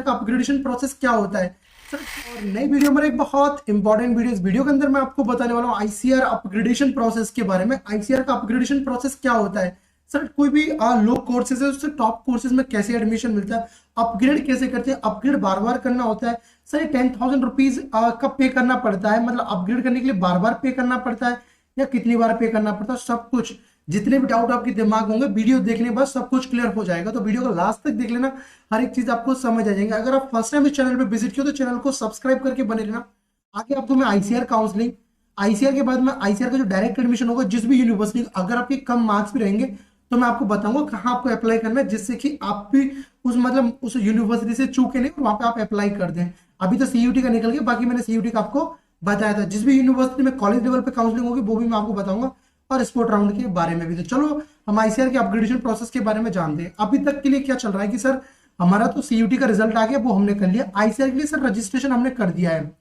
का upgradation process क्या होता है सर। और नई वीडियो में एक बहुत इंपॉर्टेंट वीडियो, इस वीडियो के अंदर मैं आपको बताने वाला हूँ आईसीआर अपग्रेडेशन प्रोसेस के बारे में। आईसीआर का अपग्रेडेशन प्रोसेस क्या होता है सर, कोई भी लो कोर्सेज है उससे टॉप कोर्सेज में कैसे एडमिशन मिलता है, अपग्रेड कैसे करते हैं, अपग्रेड बार बार करना होता है सर। ये 10,000 रुपीज का पे करना पड़ता है, मतलब अपग्रेड करने के लिए बार बार पे करना पड़ता है या कितनी बार पे करना पड़ता है, सब कुछ जितने भी डाउट आपके दिमाग होंगे वीडियो देखने बाद सब कुछ क्लियर हो जाएगा। तो वीडियो को लास्ट तक देख लेना, हर एक चीज आपको समझ आ जाएगी। अगर आप फर्स्ट टाइम इस चैनल पे विजिट किया तो चैनल को सब्सक्राइब करके बने रहना। आगे आपको मैं आईसीआर काउंसलिंग, आईसीआर के बाद में आईसीआर का जो डायरेक्ट एडमिशन होगा जिस भी यूनिवर्सिटी, अगर आपके कम मार्क्स भी रहेंगे तो मैं आपको बताऊंगा कहाँ आपको अप्लाई करना है, जिससे कि आप भी उस मतलब उस यूनिवर्सिटी से चूके नहीं, वहां पे आप अप्लाई कर दें। अभी तो सीयूटी का निकल गया, बाकी मैंने सीयूटी का आपको बताया था। जिस भी यूनिवर्सिटी में कॉलेज लेवल पे काउंसलिंग होगी वो भी मैं आपको बताऊंगा, और स्पोर्ट राउंड के बारे में भी। तो चलो हम आईसीआर के अपग्रेडेशन प्रोसेस के बारे में जानते हैं। अभी तक के लिए क्या चल रहा है कि सर हमारा तो सीयूटी का रिजल्ट आ गया, वो हमने कर लिया। आईसीआर के लिए सर रजिस्ट्रेशन हमने कर दिया है,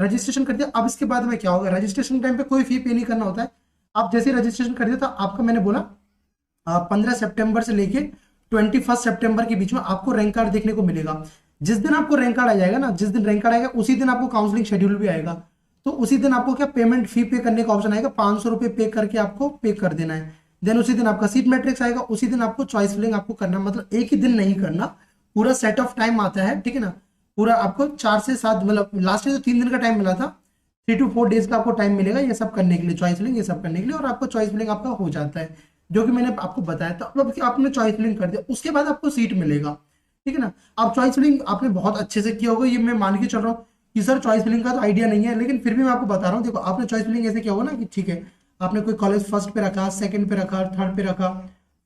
रजिस्ट्रेशन कर दिया। अब इसके बाद में क्या होगा, रजिस्ट्रेशन टाइम पे कोई फी पे नहीं करना होता है। आप जैसे रजिस्ट्रेशन कर दिया तो आपका मैंने बोला 15 सितंबर से लेके 21 सितंबर के बीच में आपको रैंक कार्ड देखने को मिलेगा। जिस दिन आपको रैंक कार्ड आ जाएगा ना, जिस दिन रैंक कार्ड आएगा उसी दिन आपको काउंसलिंग शेड्यूल भी आएगा। तो उसी दिन आपको क्या पेमेंट फी पे करने का ऑप्शन आएगा, 500 रुपए पे करके आपको पे कर देना है। देन उसी दिन आपका सीट मैट्रिक्स आएगा, उसी दिन आपको चॉइस फिलिंग आपको करना, मतलब एक ही दिन नहीं करना, पूरा सेट ऑफ टाइम आता है, ठीक है ना। पूरा आपको 4 से 7 मतलब लास्ट में तो 3 दिन का टाइम मिला था, 3 to 4 डेज का आपको टाइम मिलेगा ये सब करने के लिए, चॉइस फिलिंग ये सब करने के लिए, और आपको चॉइस फिलिंग आपका हो जाता है जो कि मैंने आपको बताया था। अब आपने चॉइस फिलिंग कर दिया, उसके बाद आपको सीट मिलेगा, ठीक है ना। आप चॉइस फिलिंग आपने बहुत अच्छे से किया होगा, ये मैं मान के चल रहा हूँ कि सर चॉइस फिलिंग का तो आइडिया नहीं है, लेकिन फिर भी मैं आपको बता रहा हूँ। देखो आपने चॉइस फिलिंग ऐसे किया होगा ना कि ठीक है आपने कोई कॉलेज फर्स्ट पे रखा, सेकंड पे रखा, थर्ड पे रखा,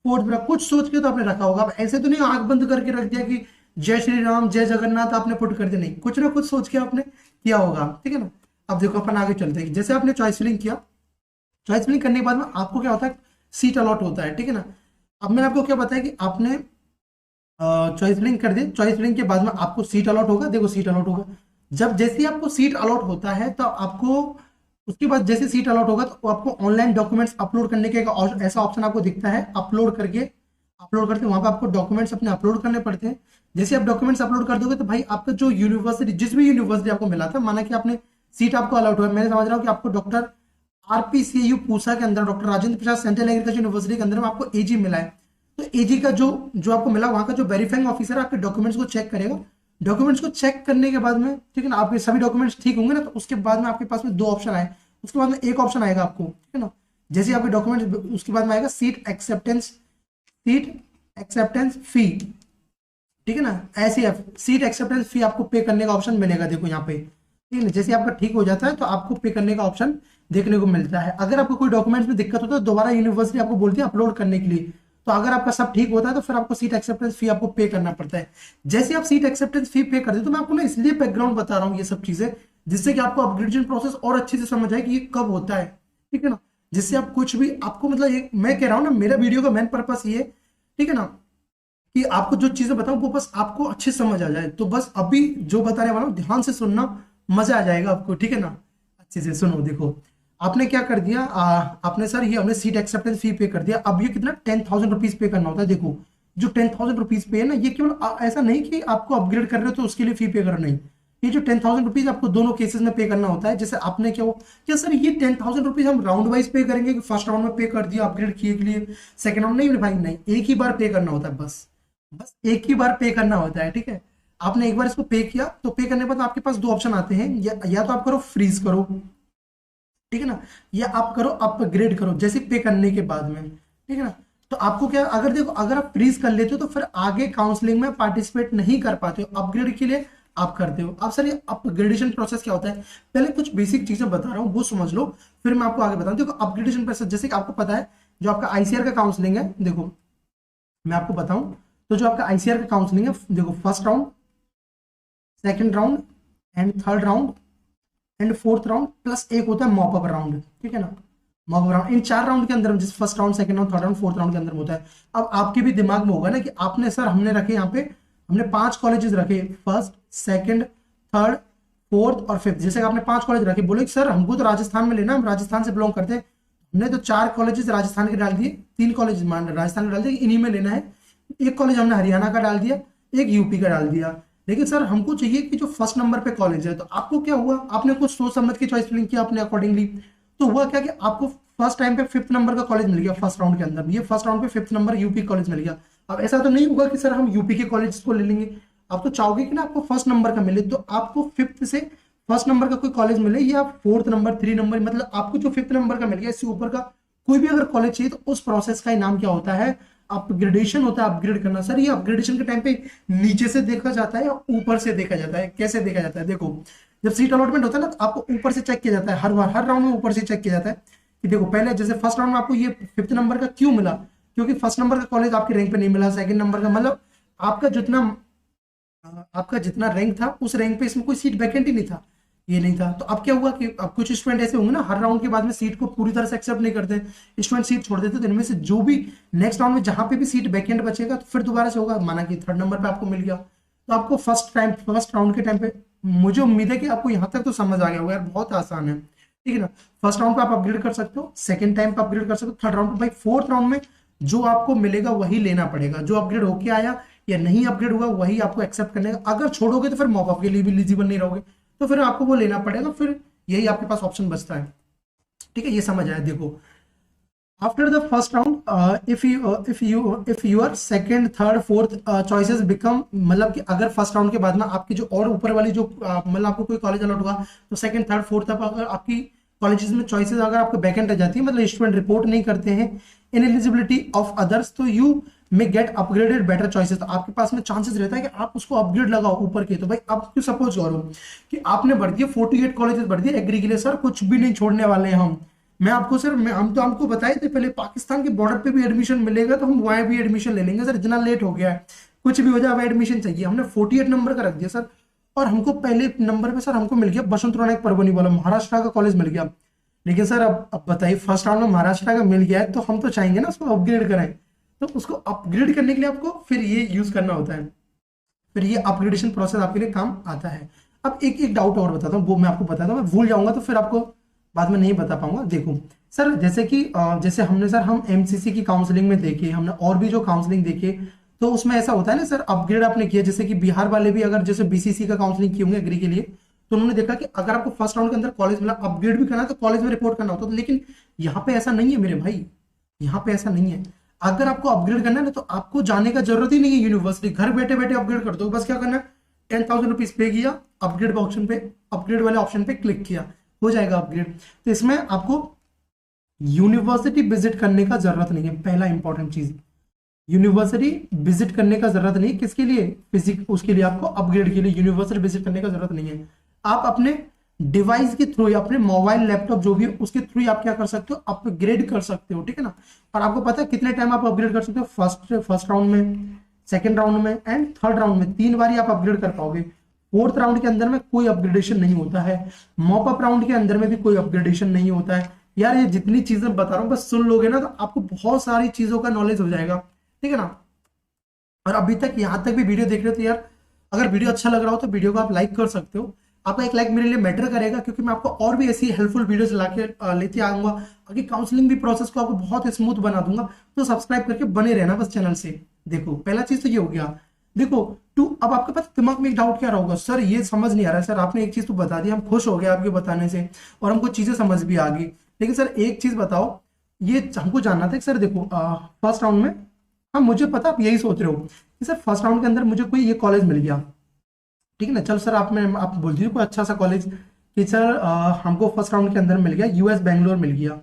फोर्थ पे रखा, कुछ सोच के तो आपने रखा होगा। अब ऐसे तो नहीं आंख बंद करके रख दिया कि जय श्री राम जय जगन्नाथ आपने पुट कर दिया, नहीं, कुछ ना कुछ सोच के आपने किया होगा, ठीक है ना। अब देखो अपन आगे चलते हैं। जैसे आपने चॉइस फिलिंग किया, चॉइस फिलिंग करने के बाद में आपको क्या होता है, सीट अलॉट होता है, ठीक है ना। अब मैंने आपको क्या बताया कि आपने चॉइस फिलिंग कर दी, चॉइस फिलिंग के बाद में आपको सीट अलॉट होगा। देखो सीट अलॉट होगा, जब जैसे ही आपको सीट अलॉट होता है तो आपको उसके बाद जैसे सीट अलॉट होगा तो आपको ऑनलाइन डॉक्यूमेंट्स अपलोड करने के ऐसा ऑप्शन आपको दिखता है, अपलोड करके वहां पे आपको डॉक्यूमेंट्स अपने अपलोड करने पड़ते हैं। जैसे आप डॉक्यूमेंट्स अपलोड कर दोगे तो भाई आपका जो यूनिवर्सिटी, जिस भी यूनिवर्सिटी आपको मिला था, माना कि आपने सीट आपको अलॉट हुआ, मैंने समझ रहा हूँ कि आपको डॉक्टर आरपीसीयू पूसा के अंदर, doctor Rajendra Prasad central agriculture university के अंदर में आपको एजी मिला है। तो एजी का जो आपको मिला, वहां का जो वेरीफाइंग ऑफिसर आपके डॉक्यूमेंट्स को चेक करेगा। डॉक्यूमेंट्स को चेक करने के बाद में, ठीक है ना, आपके सभी डॉक्यूमेंट्स ठीक होंगे ना, तो उसके बाद में आपके पास में 2 ऑप्शन आए। उसके बाद में एक ऑप्शन आएगा आपको, ठीक है ना, जैसे आपके डॉक्यूमेंट्स, उसके बाद में आएगा सीट एक्सेप्टेंस फी, ठीक है ना, एसीएफ, सीट एक्सेप्टेंस फी आपको पे करने का ऑप्शन मिलेगा। देखो यहाँ पे, ठीक है ना, जैसे आपका ठीक हो जाता है तो आपको पे करने का ऑप्शन देखने को मिलता है। अगर आपको कोई डॉक्यूमेंट्स में दिक्कत होता है दोबारा यूनिवर्सिटी आपको बोलती है अपलोड करने के लिए, तो अगर आपका सब ठीक होता है तो फिर आपको सीट एक्सेप्टेंस फी आपको पे करना पड़ता है। जैसे आप सीट एक्सेप्टेंस फी पे करते, तो मैं आपको ना इसलिए बैकग्राउंड बता रहा हूँ ये सब चीजें, जिससे कि आपको अपग्रेडेशन प्रोसेस और अच्छे से समझ आए कि ये कब होता है, ठीक है ना। जिससे आप कुछ भी आपको मतलब मैं कह रहा हूँ ना, मेरा वीडियो का मेन पर्पस ये, ठीक है ना, कि आपको जो चीजें बताऊं वो बस आपको अच्छे समझ आ जाए। तो बस अभी जो बताने वाला हूँ ध्यान से सुनना, मजा आ जाएगा आपको, ठीक है ना। अच्छे से सुनो। देखो आपने क्या कर दिया, आपने सर ये हमने सीट एक्सेप्टेंस फी पे कर दिया। अब ये कितना 10,000 रुपीज पे करना होता है। देखो जो 10,000 रुपीज पे है ना, ये केवल ऐसा नहीं कि आपको अपग्रेड कर रहे हो तो उसके लिए फी पे करना, नहीं, ये जो 10,000 रुपीज आपको दोनों केसेस में पे करना होता है। जैसे आपने क्या सर ये 10,000 रुपीज हम राउंड वाइज पे करेंगे कि फर्स्ट राउंड में पे कर दिया अपग्रेड किए के लिए, सेकंड राउंड नहीं भाई, नहीं, एक ही बार पे करना होता है, बस एक ही बार पे करना होता है, ठीक है। आपने एक बार इसको पे किया तो पे करने के बाद आपके पास 2 ऑप्शन आते हैं, या तो आप करो फ्रीज करो, ठीक है ना, या आप करो अपग्रेड करो जैसे पे करने के बाद में, ठीक है ना। तो आपको क्या, अगर देखो अगर आप फ्रीज कर लेते हो तो फिर आगे काउंसलिंग में पार्टिसिपेट नहीं कर पाते हो, अपग्रेड के लिए आप करते हो। अब सर ये अपग्रेडेशन प्रोसेस क्या होता है, पहले कुछ बेसिक चीजें बता रहा हूँ वो समझ लो, फिर मैं आपको आगे बताऊँ। देखो अपग्रेडेशन प्रोसेस जैसे कि आपको पता है जो आपका आईसीआर का काउंसलिंग है, देखो मैं आपको बताऊं तो जो आपका आईसीआर का काउंसलिंग है, देखो first round, second round and third round and fourth round plus एक होता है मॉपअप राउंड, ठीक है ना, मॉपअप राउंड। इन 4 राउंड के अंदर जैसे first round, second round, third round, fourth round के अंदर होता है। अब आपके भी दिमाग में होगा ना कि आपने सर हमने रखे यहाँ पे, हमने 5 कॉलेजेस रखे, फर्स्ट, सेकंड, थर्ड, फोर्थ और फिफ्थ। जैसे आपने 5 कॉलेज रखे, बोले सर हमको तो राजस्थान में लेना, हम राजस्थान से बिलोंग करते हैं, हमने तो 4 कॉलेजेस राजस्थान के डाल दिए, 3 कॉलेज राजस्थान के डाल दिए, इन्हीं में लेना है। एक कॉलेज हमने हरियाणा का डाल दिया, एक यूपी का डाल दिया। लेकिन सर हमको चाहिए कि जो फर्स्ट नंबर पे कॉलेज है, तो आपको क्या हुआ, आपने कुछ सोच समझ के चॉइस फिलिंग किया अपने अकॉर्डिंगली, तो हुआ क्या कि आपको फर्स्ट टाइम पे 5th नंबर का कॉलेज मिल गया फर्स्ट राउंड के अंदर, ये फर्स्ट राउंड पे 5th नंबर यूपी कॉलेज मिल गया। अब ऐसा तो नहीं होगा कि सर हम यूपी के कॉलेज को ले लेंगे, आप तो चाहोगे कि ना आपको फर्स्ट नंबर का मिले, तो आपको 5th से फर्स्ट नंबर का कोई कॉलेज मिले या 4th नंबर 3 नंबर, मतलब आपको जो 5th नंबर का मिल गया इससे ऊपर का कोई भी अगर कॉलेज चाहिए, तो उस प्रोसेस का ही नाम क्या होता है, अपग्रेडेशन होता है, अपग्रेड करना। सर ये अपग्रेडेशन के टाइम पे नीचे से देखा जाता है या ऊपर से देखा जाता है, कैसे देखा जाता है, देखो जब सीट अलॉटमेंट होता है ना, तो आपको ऊपर से चेक किया जाता है, हर बार हर राउंड में ऊपर से चेक किया जाता है कि देखो पहले जैसे फर्स्ट राउंड में आपको ये 5th नंबर का क्यों मिला, क्योंकि फर्स्ट नंबर का कॉलेज आपके रैंक पे नहीं मिला, सेकंड नंबर का मतलब आपका जितना रैंक था उस रैंक पे इसमें कोई सीट वैकेंट ही नहीं था, ये नहीं था। तो अब क्या हुआ कि अब कुछ स्टूडेंट ऐसे होंगे ना, हर राउंड के बाद में सीट को पूरी तरह से एक्सेप्ट नहीं करते, स्टूडेंट सीट छोड़ देते, तो इनमें से जो भी नेक्स्ट राउंड में जहां पे भी सीट वैकेंट बचेगा, तो फिर दोबारा से होगा, माना कि 3rd नंबर पे आपको मिल गया, तो आपको फर्स्ट राउंड के टाइम पे, मुझे उम्मीद है कि आपको यहाँ तक तो समझ आ गया होगा यार, बहुत आसान है, ठीक है ना। फर्स्ट राउंड पे आप अपग्रेड कर सकते हो, सेकंड टाइम पे अपग्रेड कर सकते हो, 3rd राउंड पे, भाई 4th राउंड में जो आपको मिलेगा वही लेना पड़ेगा, जो अपग्रेड होके आया या नहीं अपग्रेड हुआ वही आपको एक्सेप्ट करने का, अगर छोड़ोगे तो फिर मॉप अप के लिए भी एलिजिबल नहीं रहोगे, तो फिर आपको वो लेना पड़ेगा, फिर यही आपके पास ऑप्शन बचता है, ठीक है, ये समझ आया। देखो after the first round if your second third fourth choices become, मतलब कि अगर फर्स्ट राउंड के बाद में आपकी जो और ऊपर वाली जो मतलब आपको कोई कॉलेज अलॉट हुआ, तो सेकंड थर्ड फोर्थ तक अगर आपकी कॉलेजेस में चॉइसेस अगर आपको वैकेंट रह जाती है, मतलब स्टूडेंट रिपोर्ट नहीं करते हैं इन एलिजिबिलिटी ऑफ अदर्स, तो यू में गेट अपग्रेडेड बेटर चॉइसेस, तो आपके पास में चांसेस रहता है कि आप उसको अपग्रेड लगाओ ऊपर के। तो भाई आप क्यों सपोज करो कि आपने भर दिया 48 कॉलेजेस भर दिए एग्री के लिए, सर कुछ भी नहीं छोड़ने वाले हैं हम, मैं आपको सर हम तो आपको बताए थे पहले, पाकिस्तान के बॉर्डर पे भी एडमिशन मिलेगा तो हम वहां भी एडमिशन ले लेंगे सर, इतना लेट हो गया है, कुछ भी हो जाए, अब एडमिशन चाहिए, हमने 48 नंबर का रख दिया सर, और हमको पहले नंबर पे सर हमको मिल गया बसंतराव नायक परभणी वाला महाराष्ट्र का कॉलेज मिल गया। लेकिन सर अब बताइए फर्स्ट राउंड में महाराष्ट्र का मिल गया है, तो हम तो चाहेंगे ना उसको अपग्रेड करें, तो उसको अपग्रेड करने के लिए आपको फिर ये यूज करना होता है, फिर ये अपग्रेडेशन प्रोसेस आपके लिए काम आता है। अब एक डाउट और बताता हूँ, वो मैं आपको बताता हूँ, मैं भूल जाऊंगा तो फिर आपको बाद में नहीं बता पाऊंगा। देखो सर जैसे कि जैसे हम एमसीसी की काउंसलिंग में देखे, हमने और भी जो काउंसलिंग देखे, तो उसमें ऐसा होता है ना सर, अपग्रेड आपने किया, जैसे कि बिहार वाले भी अगर जैसे बीसीसी का काउंसलिंग किए होंगे एग्री के लिए, तो उन्होंने देखा कि अगर आपको फर्स्ट राउंड के अंदर कॉलेज मिला, अपग्रेड भी करना है तो कॉलेज में रिपोर्ट करना होता है, लेकिन यहाँ पे ऐसा नहीं है मेरे भाई, यहाँ पे ऐसा नहीं है। अगर आपको अपग्रेड करना है ना, तो आपको जाने का जरूरत ही नहीं है यूनिवर्सिटी, घर बैठे बैठे अपग्रेड कर दो, बस क्या करना है 10,000 रुपीज पे किया, अपग्रेड ऑप्शन पे, अपग्रेड वाले ऑप्शन पे क्लिक किया, हो जाएगा अपग्रेड। तो इसमें आपको यूनिवर्सिटी विजिट करने का जरूरत नहीं है, पहला इंपॉर्टेंट चीज, यूनिवर्सिटी विजिट करने का जरूरत नहीं है, किसके लिए, फिजिक, उसके लिए आपको अपग्रेड के लिए यूनिवर्सिटी विजिट करने का जरूरत नहीं है। आप अपने डिवाइस के थ्रू, अपने मोबाइल लैपटॉप जो भी है उसके थ्रू आप क्या कर सकते हो, अपग्रेड कर सकते हो, ठीक है ना। और आपको पता है कितने टाइम आप अपग्रेड कर सकते हो, फर्स्ट राउंड में, सेकंड राउंड में एंड 3rd राउंड में, 3 बार आप अपग्रेड कर पाओगे। 4th राउंड के अंदर में कोई अपग्रेडेशन नहीं होता है, मॉप अप राउंड के अंदर में भी कोई अपग्रेडेशन नहीं होता है। यार ये जितनी चीजें बता रहा हूँ बस सुन लोगे ना, तो आपको बहुत सारी चीजों का नॉलेज हो जाएगा, ठीक है ना। और अभी तक यहाँ तक भी वीडियो देख रहे हो, तो यार अगर वीडियो अच्छा लग रहा हो तो वीडियो को आप लाइक कर सकते हो, आपका एक लाइक मेरे लिए मैटर करेगा, क्योंकि मैं आपको और भी ऐसी हेल्पफुल वीडियोस लेते आऊंगा, आगे काउंसलिंग भी प्रोसेस को आपको बहुत स्मूथ बना दूंगा, तो सब्सक्राइब करके बने रहना बस चैनल से। देखो पहला चीज तो ये हो गया। देखो अब आपके पास दिमाग में एक डाउट क्या होगा, सर ये समझ नहीं आ रहा है, सर आपने एक चीज तो बता दी, हम खुश हो गए आपके बताने से और हमको चीजें समझ भी आ गई, लेकिन सर एक चीज बताओ, ये हमको जानना था कि सर देखो फर्स्ट राउंड में, हाँ मुझे पता आप यही सोच रहे हो कि सर फर्स्ट राउंड के अंदर मुझे कोई ये कॉलेज मिल गया, ठीक है ना, चलो सर आप बोल दीजिए कोई अच्छा सा कॉलेज कि सर हमको फर्स्ट राउंड के अंदर मिल गया यूएस बैंगलोर मिल गया,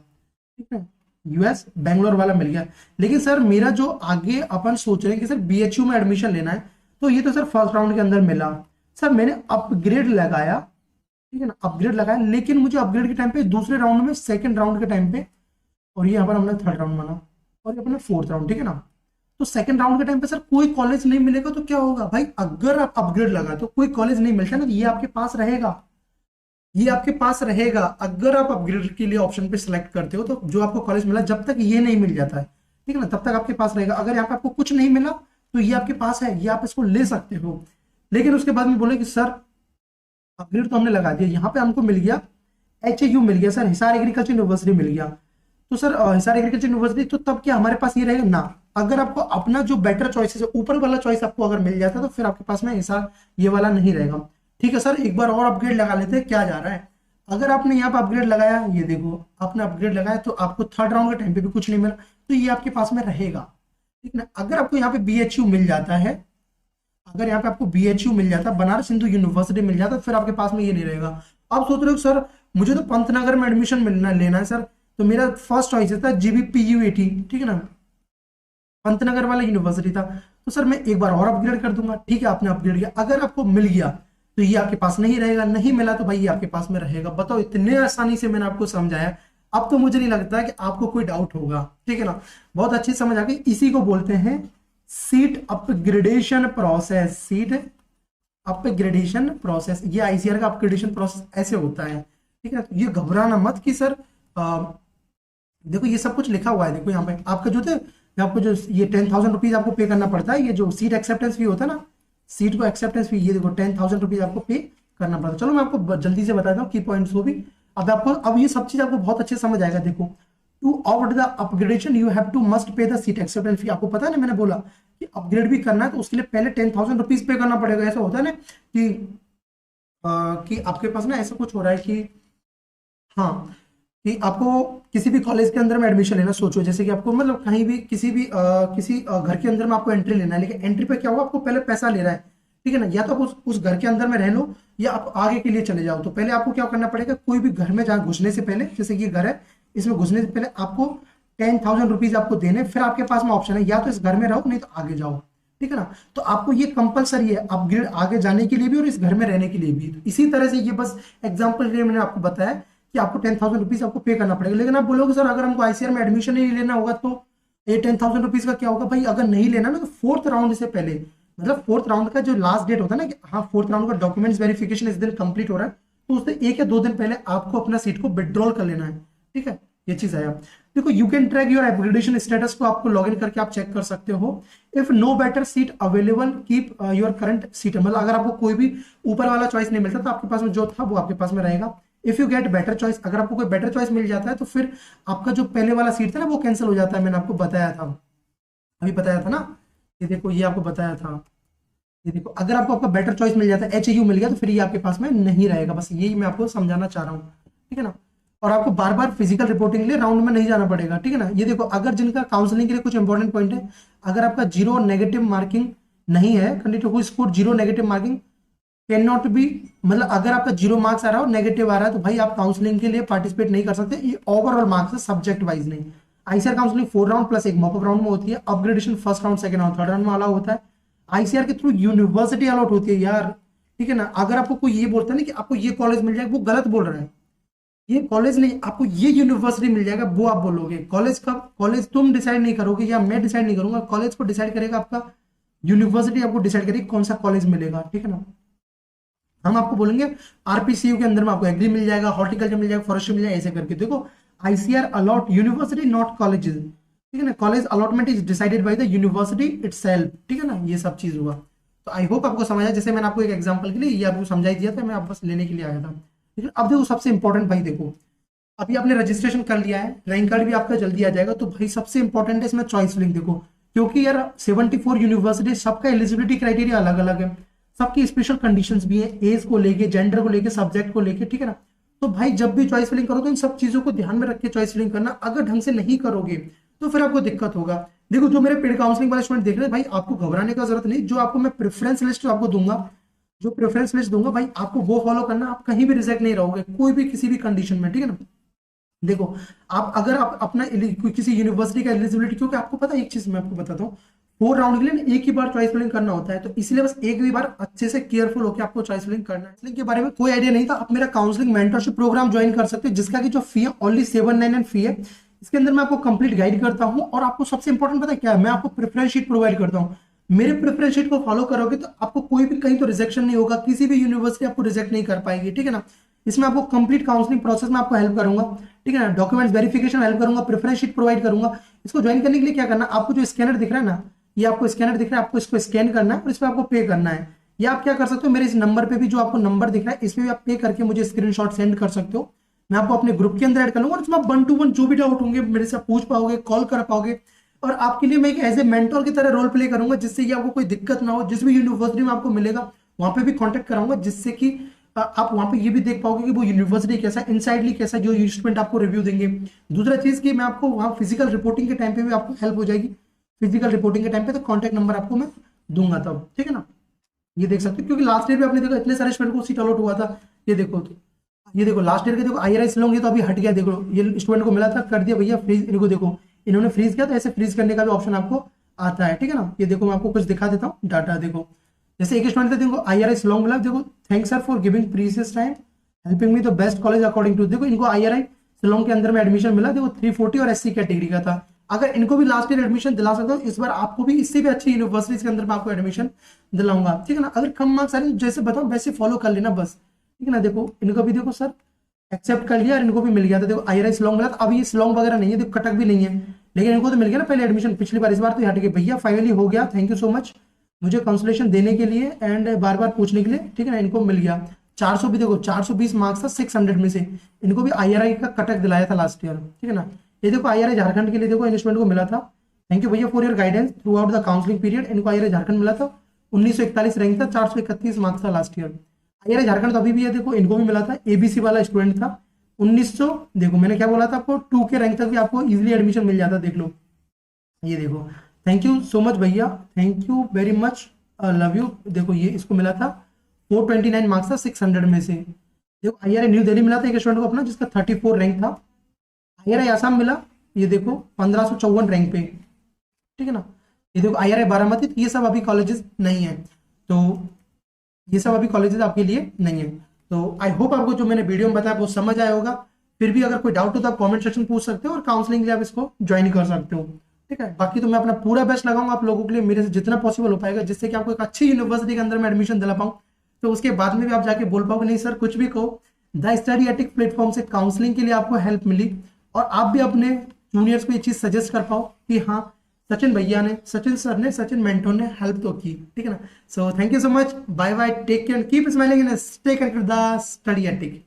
ठीक है, यूएस बैंगलोर वाला मिल गया। लेकिन सर मेरा जो आगे अपन सोच रहे हैं कि सर बीएचयू में एडमिशन लेना है, तो ये तो सर फर्स्ट राउंड के अंदर मिला, सर मैंने अपग्रेड लगाया, ठीक है ना, अपग्रेड लगाया, लेकिन मुझे अपग्रेड के टाइम पे दूसरे राउंड में, सेकंड राउंड के टाइम पे, और ये यहाँ पर हमने 3rd राउंड माना और ये अपना 4th राउंड, ठीक है ना। तो सेकंड राउंड के टाइम पे सर कोई कॉलेज नहीं मिलेगा, तो क्या होगा भाई, अगर आप अपग्रेड लगा तो कोई कॉलेज नहीं मिलता ना, तो ये आपके पास रहेगा, ये आपके पास रहेगा। अगर आप अपग्रेड के लिए ऑप्शन पे सिलेक्ट करते हो, तो जो आपको कॉलेज मिला जब तक ये नहीं मिल जाता है, ठीक है ना, तब तक आपके पास रहेगा। अगर यहाँ पे आपको कुछ नहीं मिला तो ये आपके पास है, ये आप इसको ले सकते हो। लेकिन उसके बाद में बोले कि सर अपग्रेड तो हमने लगा दिया, यहाँ पे हमको मिल गया HAU मिल गया, सर हिसार एग्रीकल्चर यूनिवर्सिटी मिल गया, तो सर हिसार एग्रीकल्चर यूनिवर्सिटी, तो तब क्या हमारे पास ये रहेगा ना, अगर आपको अपना जो बेटर चॉइसेस है, ऊपर वाला चॉइस आपको अगर मिल जाता है तो फिर आपके पास में हिसार ये वाला नहीं रहेगा। ठीक है सर, एक बार और अपग्रेड लगा लेते हैं क्या जा रहा है। अगर आपने यहाँ पे अपग्रेड लगाया, ये देखो आपने अपग्रेड लगाया तो आपको थर्ड राउंड के टाइम पे भी कुछ नहीं मिला, तो ये आपके पास में रहेगा। ठीक ना, अगर आपको यहाँ पे BHU मिल जाता है, अगर यहाँ पे आपको BHU मिल जाता है, बनारस हिंदू यूनिवर्सिटी मिल जाता है, फिर आपके पास में ये नहीं रहेगा। अब सोच रहे हो सर मुझे तो पंतनगर में एडमिशन मिलना लेना है सर, तो मेरा फर्स्ट चॉइस था GBPUAT, ठीक है ना, पंतनगर वाला यूनिवर्सिटी था, तो सर मैं एक बार और अपग्रेड कर दूंगा। ठीक है, आपने अपग्रेड किया, अगर आपको मिल गया तो ये आपके पास नहीं रहेगा, नहीं मिला तो भाई ये आपके पास में रहेगा। बताओ, इतने आसानी से मैंने आपको समझाया, अब तो मुझे नहीं लगता कि आपको कोई डाउट होगा। ठीक है ना, बहुत अच्छी समझ आ गई। इसी को बोलते हैं seat upgradation process, seat upgradation process, ये ICAR का अपग्रेडेशन प्रोसेस ऐसे होता है। ठीक है, ये घबराना मत कि सर देखो ये सब कुछ लिखा हुआ है, देखो यहाँ पे आपका जो थे, आपको जो ये 10,000 रुपीज आपको पे करना पड़ता है, ये जो सीट एक्सेप्टेंस फी होता है ना, सीट को एक्सेप्टेंस फी, ये देखो 10,000 रुपीज आपको पे करना पड़ता है। चलो मैं आपको जल्दी से बताता हूँ की पॉइंट्स को भी, अब आपको अब ये सब चीज आपको बहुत अच्छे समझ आएगा। देखो, to opt the upgradation you have to must pay the seat acceptance fee. आपको पता है ना, मैंने बोला कि अपग्रेड भी करना है तो उसके लिए पहले 10,000 रुपीज पे करना पड़ेगा। ऐसा होता है ना कि आपके पास ना ऐसा कुछ हो रहा है कि हाँ, कि आपको किसी भी कॉलेज के अंदर में एडमिशन लेना, सोचो जैसे कि आपको मतलब कहीं भी किसी भी किसी घर के अंदर में आपको एंट्री लेना है, लेकिन एंट्री पे क्या होगा, आपको पहले पैसा ले रहा है। ठीक है ना, या तो आप उस घर के अंदर में रह लो या आप आगे के लिए चले जाओ, तो पहले आपको क्या करना पड़ेगा, कोई भी घर में जहाँ घुसने से पहले, जैसे कि ये घर है, इसमें घुसने से पहले आपको 10,000 रुपीज आपको देने, फिर आपके पास में ऑप्शन है या तो इस घर में रहो नहीं तो आगे जाओ। ठीक है ना, तो आपको ये कंपलसरी है अपग्रेड आगे जाने के लिए भी और इस घर में रहने के लिए भी। तो इसी तरह से ये बस एग्जाम्पल के लिए मैंने आपको बताया कि आपको 10,000 रुपीज आपको पे करना पड़ेगा। लेकिन आप बोलोगे सर अगर हमको ICAR में एडमिशन नहीं लेना होगा तो ये 10,000 रुपीज का क्या होगा? भाई अगर नहीं लेना ना तो फोर्थ राउंड से पहले, मतलब फोर्थ राउंड का जो लास्ट डेट होता है ना, कि हाँ फोर्थ राउंड का डॉक्यूमेंट्स वेरिफिकेशन इस दिन कंप्लीट हो रहा है, तो उससे 1 या 2 दिन पहले आपको अपना सीट को विड्रॉल कर लेना है। ठीक है, ये चीज है। आप देखो, you can track your upgradation status को आपको लॉगिन करके आप चेक कर सकते हो। If no better seat available keep your current seat, मतलब अगर आपको कोई भी ऊपर वाला चॉइस नहीं मिलता तो आपके पास में जो था वो आपके पास में रहेगा। If you get better choice, अगर आपको कोई बेटर चॉइस मिल जाता है तो फिर आपका जो पहले वाला सीट था ना वो कैंसिल हो जाता है। मैंने आपको बताया था, अभी बताया था ना, ये देखो ये आपको बताया था, ये देखो अगर आपको आपका बेटर चॉइस मिल जाता है, HAU मिल गया, तो फिर ये आपके पास में नहीं रहेगा। बस यही मैं आपको समझाना चाह रहा हूँ। ठीक है ना, और आपको बार बार फिजिकल रिपोर्टिंग के लिए राउंड में नहीं जाना पड़ेगा। ठीक है ना, ये देखो अगर जिनका काउंसलिंग के लिए कुछ इंपॉर्टेंट पॉइंट है, अगर आपका 0 नेगेटिव मार्किंग नहीं है, candidate who score 0 negative marking can not be, मतलब अगर आपका 0 मार्क्स आ रहा हो, नेगेटिव आ रहा है, तो भाई आप काउंसलिंग के लिए पार्टिसिपेट नहीं कर सकते। ये ओवरऑल मार्क्स है, सब्जेक्ट वाइज नहीं। ICAR counselling 4 round plus 1 mock-up round में होती है। Upgradation first round, second round, third round में अलाउ होता है। ICAR के थ्रू यूनिवर्सिटी अलॉट होती है यार। ठीक है ना, अगर आपको कोई ये बोलता है ना कि आपको ये कॉलेज मिल जाएगा, वो गलत बोल रहा है। ये कॉलेज नहीं, आपको ये यूनिवर्सिटी मिल जाएगा, वो आप बोलोगे। कॉलेज का कॉलेज तुम डिसाइड नहीं करोगे या मैं डिसाइड नहीं करूंगा, कॉलेज को डिसाइड करेगा आपका यूनिवर्सिटी, आपको डिसाइड करेगी कौन सा कॉलेज मिलेगा। ठीक है ना, हम आपको बोलेंगे RPCU के अंदर में आपको एग्री मिल जाएगा, हॉर्टिकल्चर मिल जाएगा, फॉरेस्ट्री मिल जाएगा, ऐसे करके। देखो, ICAR allot university not colleges. ठीक है ना, college allotment is decided by the university itself. ठीक है ना, ये सब चीज हुआ। तो आई होप आपको समझ आया। जैसे मैंने आपको एक एग्जांपल के लिए ये आपको समझाई दिया था, मैं आप बस लेने के लिए आया था। लेकिन अब देखो सबसे इंपॉर्टेंट, भाई देखो अभी आपने रजिस्ट्रेशन कर लिया है, रैंक कार्ड भी आपका जल्दी आ जाएगा, तो भाई सबसे इंपॉर्टेंट है इसमें चॉइस लिंक। देखो, क्योंकि यार 74 यूनिवर्सिटी, सबका एलिजिबिलिटी क्राइटेरिया अलग अलग है, सबकी स्पेशल कंडीशंस भी है, एज को लेके, जेंडर को लेके, सब्जेक्ट को लेके। ठीक है ना, तो भाई जब भी चॉइस फिलिंग करो तो इन सब चीजों को ध्यान में रख के चॉइस फिलिंग करना। अगर ढंग से नहीं करोगे तो फिर आपको दिक्कत होगा। देखो, जो मेरे पेड काउंसलिंग वाले स्टूडेंट देख रहे हैं, भाई आपको घबराने का जरूरत नहीं। जो आपको मैं प्रेफरेंस लिस्ट आपको दूंगा, जो प्रेफरेंस लिस्ट दूंगा, भाई आपको वो फॉलो करना। आप कहीं भी रिजेक्ट नहीं रहोगे, कोई भी किसी भी कंडीशन में। ठीक है ना, देखो आप अगर आप अपना किसी यूनिवर्सिटी का एलिजिबिलिटी, क्योंकि आपको पता है एक चीज मैं आपको बताता हूँ, 4 राउंड के लिए एक ही बार चॉइस फिलिंग करना होता है, तो इसलिए बस एक भी बार अच्छे से केयरफुल होकर आपको चॉइस फिलिंग करना है। काउंसलिंग के बारे में कोई आइडिया नहीं था, आप मेरा काउंसलिंग मेंटरशिप प्रोग्राम ज्वाइन कर सकते हो, जिसका की जो फी है ओनली 799 फी है। इसके अंदर मैं आपको कंप्लीट गाइड करता हूँ, और आपको सबसे इंपॉर्टेंट पता है क्या है, मैं आपको प्रेफरेंस शीट प्रोवाइड करता हूँ। मेरे प्रेफरेंस शीट को फॉलो करोगे तो आपको कोई भी कहीं तो रिजेक्शन नहीं होगा, किसी भी यूनिवर्सिटी आपको रिजेक्ट नहीं कर पाएगी। ठीक है ना, इसमें आपको कंप्लीट काउंसलिंग प्रोसेस में आपको हेल्प करूंगा। ठीक है ना, डॉक्यूमेंट्स वेरिफिकेशन हेल्प करूंगा, प्रेफरेंस शीट प्रोवाइड करूंगा। इसको ज्वाइन करने के लिए क्या करना, आपको जो स्कैनर दिख रहा है ना, ये आपको स्कैनर दिख रहा है, आपको इसको स्कैन करना है और इस पर आपको पे करना है। या आप क्या कर सकते हो, मेरे इस नंबर पे भी जो आपको नंबर दिख रहा है, इस पे भी आप पे करके मुझे स्क्रीनशॉट सेंड कर सकते हो। मैं आपको अपने ग्रुप के अंदर ऐड कर लूंगा और उसमें आप 1-to-1 जो भी डाउट होंगे मेरे से पूछ पाओगे, कॉल कर पाओगे। और आपके लिए मैं एक एज ए मेंटोर की तरह रोल प्ले करूंगा, जिससे कि आपको कोई दिक्कत ना हो। जिस भी यूनिवर्सिटी में आपको मिलेगा वहां पे भी कांटेक्ट कराऊंगा, जिससे कि आप वहां पे ये भी देख पाओगे कि वो यूनिवर्सिटी कैसा, इनसाइडली कैसा, जो स्टूडेंट आपको रिव्यू देंगे। दूसरा चीज कि मैं आपको वहाँ फिजिकल रिपोर्टिंग के टाइम पे भी आपको हेल्प हो जाएगी। फिजिकल रिपोर्टिंग के टाइम पे तो कॉन्टैक्ट नंबर आपको मैं दूंगा तब, ठीक है ना। ये देख सकते हो, क्योंकि लास्ट ईयर भी आपने देखा इतने सारे स्टूडेंट को सीट अलॉट हुआ था। ये देखो, तो ये देखो लास्ट ईयर के देखो IRI शिलोंग, ये तो अभी हट गया। देखो ये स्टूडेंट को मिला था, कर दिया भैया फ्रीज। इनको देखो इन्होंने फ्रीज किया, तो ऐसे फ्रीज करने का भी ऑप्शन आपको आता है, ठीक है ना। ये देखो मैं आपको कुछ दिखा देता हूँ डाटा। देखो जैसे एक स्टूडेंट था, देखो IRI शिलोंग मिला। देखो thanks sir for giving precious time helping me the best college according to. देखो इनको IRI शिलोंग के अंदर में एडमिशन मिला। देखो 340 और SC कैटेगरी का था। अगर इनको भी लास्ट ईयर एडमिशन दिला सकता हूँ, इस बार आपको भी इससे भी अच्छी यूनिवर्सिटीज के अंदर में आपको एडमिशन दिलाऊंगा, ठीक है ना। अगर कम मार्क्स आ रहे हैं जैसे बताऊं वैसे फॉलो कर लेना बस, ठीक है ना। देखो इनको भी देखो सर एक्सेप्ट कर लिया और इनको भी मिल गया था। देखो IRI शिलोंग मिला था। अब ये शिलोंग वगैरह नहीं है, देखो कटक भी नहीं है, लेकिन इनको तो मिल गया ना पहले एडमिशन पिछली बार। इस बार तो ये हट गए भैया, फाइनली हो गया। थैंक यू सो मच मुझे कंसोलेशन देने के लिए एंड बार बार पूछने के लिए, ठीक है ना। इनको मिल गया 400 भी, देखो 420 मार्क्स था 600 में से। इनको भी IRI का कटक दिलाया था लास्ट ईयर, ठीक है ना। ये देखो IRI झारखंड के लिए देखो इंस्ट्रूमेंट को मिला था। थैंक यू भैया for your guidance through out the counselling period. इनको IRI झारखंड मिला था, 1941 रैंक था, 431 मार्क्स था लास्ट ईयर। IRI झारखंड तो अभी भी है, देखो इनको भी मिला था। ABC वाला स्टूडेंट था 1900, देखो मैंने क्या बोला था आपको, 2 के रैंक तक भी आपको इजीली एडमिशन मिल जाता, देख लो। ये देखो थैंक यू सो मच भैया, thank you very much, love you. देखो ये इसको मिला था 429 मार्क्स था 600 में से। देखो IRI न्यू दिल्ली मिला था एक स्टूडेंट को अपना, जिसका 34 रैंक था। IRI आसाम मिला, ये देखो 1554 रैंक पे, ठीक है ना। ये देखो IRI बारामती, तो ये सब अभी कॉलेजेस नहीं है, तो ये सब अभी कॉलेजेस आपके लिए नहीं है। तो आई होप आपको जो मैंने वीडियो में बताया वो समझ आया होगा। फिर भी अगर कोई डाउट हो तो आप कमेंट सेक्शन पूछ सकते हो और काउंसलिंग के लिए आप इसको ज्वाइन कर सकते हो, ठीक है। बाकी तो मैं अपना पूरा बेस्ट लगाऊंगा आप लोगों के लिए, मेरे से जितना पॉसिबल हो पाएगा, जिससे कि आपको एक अच्छी यूनिवर्सिटी के अंदर में एडमिशन दिला पाऊँ। तो उसके बाद में भी आप जाके बोल पाओगे नहीं सर कुछ भी कहो, द स्टडी एटिक प्लेटफॉर्म से काउंसलिंग के लिए आपको हेल्प मिली, और आप भी अपने जूनियर्स को ये चीज सजेस्ट कर पाओ कि हाँ सचिन भैया ने, सचिन सर ने, सचिन मेंटोर ने हेल्प तो की, ठीक है ना। So thank you so much, bye bye, take care, keep smiling and stay connected with the study attic.